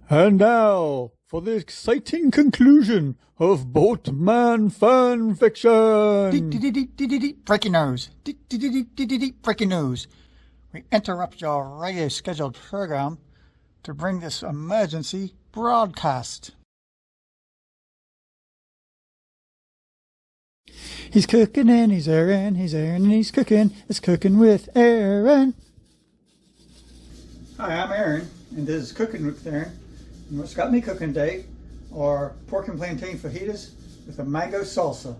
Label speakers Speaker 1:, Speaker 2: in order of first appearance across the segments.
Speaker 1: And now, for the exciting conclusion of Boatman fan fiction.
Speaker 2: Breaking news. Breaking news. We interrupt your regularly scheduled program to bring this emergency broadcast. He's cooking and he's Aaron, and he's cooking. It's Cooking with Aaron. Hi, I'm Aaron, and this is Cooking with Aaron. And what's got me cooking today are pork and plantain fajitas with a mango salsa.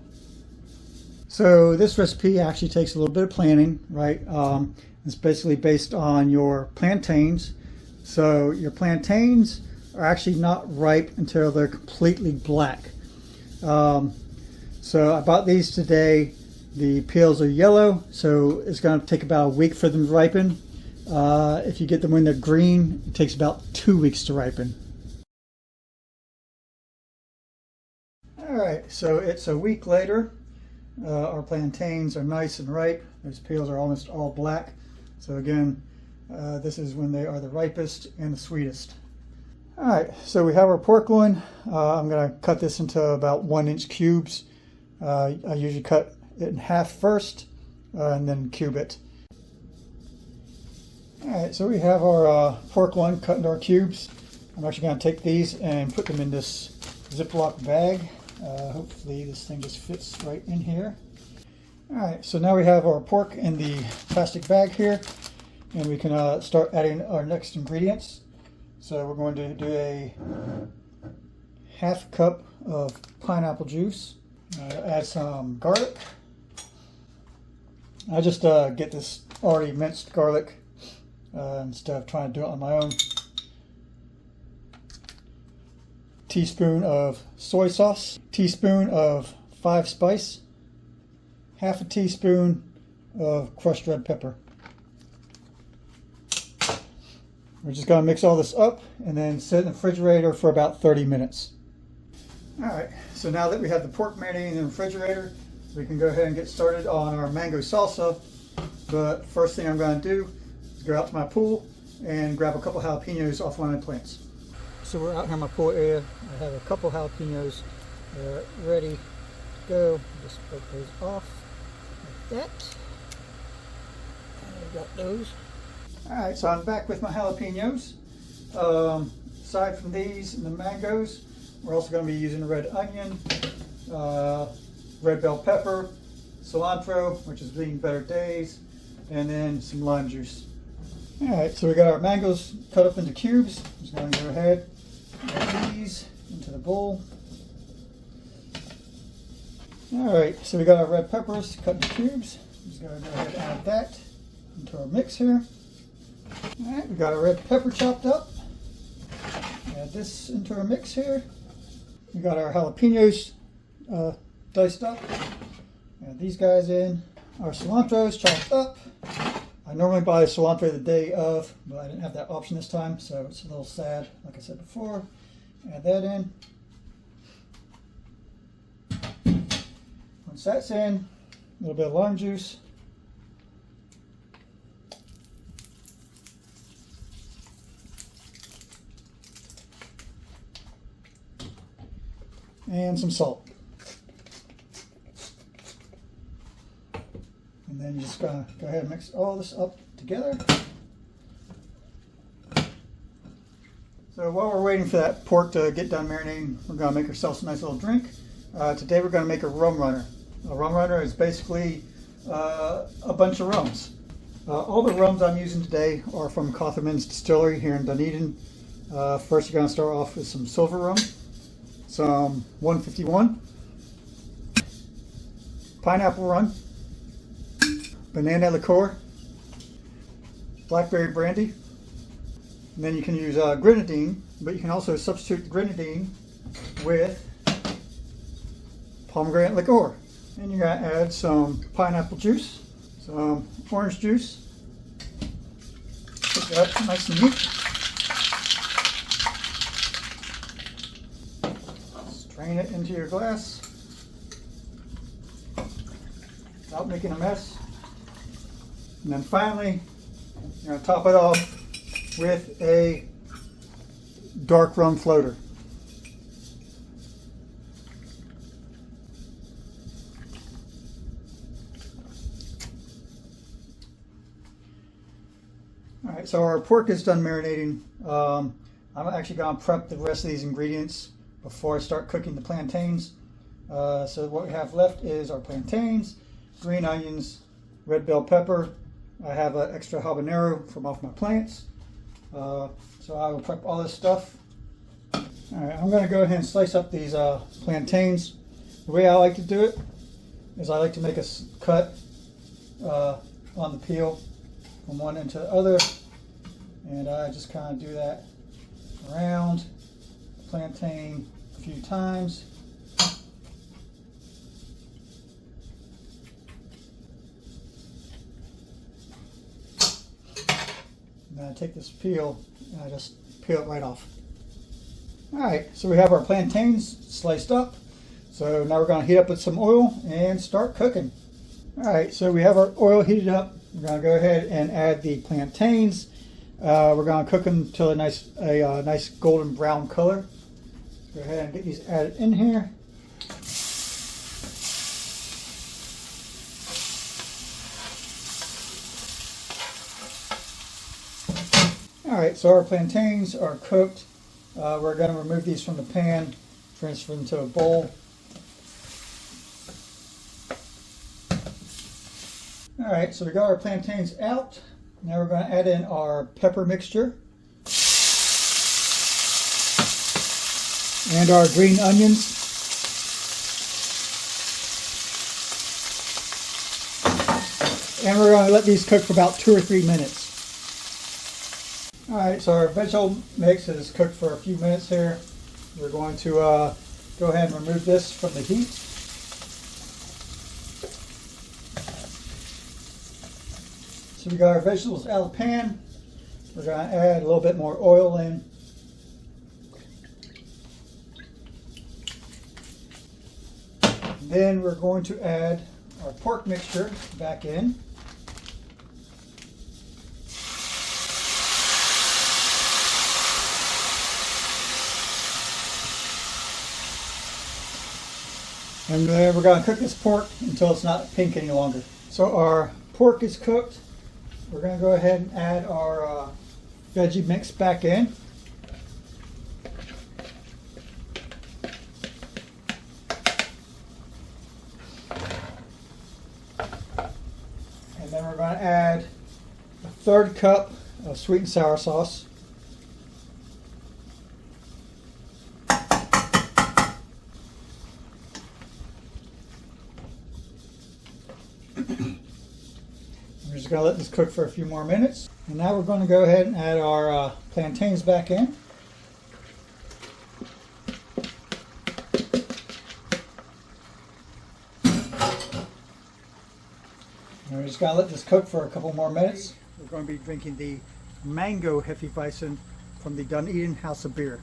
Speaker 2: So this recipe actually takes a little bit of planning, right? It's basically based on your plantains. So your plantains are actually not ripe until they're completely black. So I bought these today. The peels are yellow, so it's going to take about a week for them to ripen. If you get them when they're green, it takes about 2 weeks to ripen. Alright, so it's a week later. Our plantains are nice and ripe. Those peels are almost all black. So again, this is when they are the ripest and the sweetest. Alright, so we have our pork loin. I'm going to cut this into about 1-inch cubes. I usually cut it in half first and then cube it. Alright, so we have our pork loin cut into our cubes. I'm actually going to take these and put them in this Ziploc bag. Hopefully this thing just fits right in here. Alright, so now we have our pork in the plastic bag here, and we can start adding our next ingredients. So we're going to do a half cup of pineapple juice. Add some garlic. I just get this already minced garlic instead of trying to do it on my own. Teaspoon of soy sauce, teaspoon of 5 spice, half a teaspoon of crushed red pepper. We're just going to mix all this up and then sit in the refrigerator for about 30 minutes. Alright, so now that we have the pork marinating in the refrigerator, we can go ahead and get started on our mango salsa. But first thing I'm going to do is go out to my pool and grab a couple jalapenos off one of the plants. So we're out here in my pool area. I have a couple jalapenos ready to go. Just break those off like that. And I got those. Alright, so I'm back with my jalapenos. Aside from these and the mangoes, we're also going to be using red onion, red bell pepper, cilantro, which is Bleeding Better Days, and then some lime juice. Alright, so we got our mangoes cut up into cubes. I'm just going to go ahead and add these into the bowl. Alright, so we got our red peppers cut into cubes. I'm just going to go ahead and add that into our mix here. Alright, we got our red pepper chopped up. Add this into our mix here. We got our jalapenos diced up. Add these guys in. Our cilantro's chopped up. I normally buy cilantro the day of, but I didn't have that option this time, so it's a little sad, like I said before. Add that in. Once that's in, a little bit of lime juice. And some salt. And then you're just going to go ahead and mix all this up together. So while we're waiting for that pork to get done marinating, we're going to make ourselves a nice little drink. Today we're going to make a rum runner. A rum runner is basically a bunch of rums. All the rums I'm using today are from Cotherman's Distillery here in Dunedin. First you're going to start off with some silver rum. Some 151, pineapple rum, banana liqueur, blackberry brandy, and then you can use grenadine, but you can also substitute the grenadine with pomegranate liqueur. And you're going to add some pineapple juice, some orange juice, pick that up nice and neat. Drain it into your glass without making a mess. And then finally, you're going to top it off with a dark rum floater. All right, so our pork is done marinating. I'm actually going to prep the rest of these ingredients before I start cooking the plantains. So what we have left is our plantains, green onions, red bell pepper. I have an extra habanero from off my plants. So I will prep all this stuff. All right, I'm going to go ahead and slice up these plantains. The way I like to do it is I like to make a cut on the peel from one end to the other, and I just kind of do that around the plantain a few times. And then I take this peel and I just peel it right off. Alright, so we have our plantains sliced up. So now we're going to heat up with some oil and start cooking. Alright, so we have our oil heated up. We're going to go ahead and add the plantains. We're going to cook them till a nice golden brown color. Go ahead and get these added in here. Alright, so our plantains are cooked. We're going to remove these from the pan, transfer them to a bowl. Alright, so we got our plantains out. Now we're going to add in our pepper mixture and our green onions. And we're going to let these cook for about 2 or 3 minutes. Alright, so our vegetable mix is cooked for a few minutes here. We're going to go ahead and remove this from the heat. So we got our vegetables out of the pan. We're going to add a little bit more oil in. Then we're going to add our pork mixture back in. And then we're going to cook this pork until it's not pink any longer. So our pork is cooked. We're going to go ahead and add our veggie mix back in. And then we're going to add a 1/3 cup of sweet and sour sauce. We're just going to let this cook for a few more minutes. And now we're going to go ahead and add our plantains back in. And we're just going to let this cook for a couple more minutes. We're going to be drinking the mango Hefeweizen from the Dunedin House of Beer.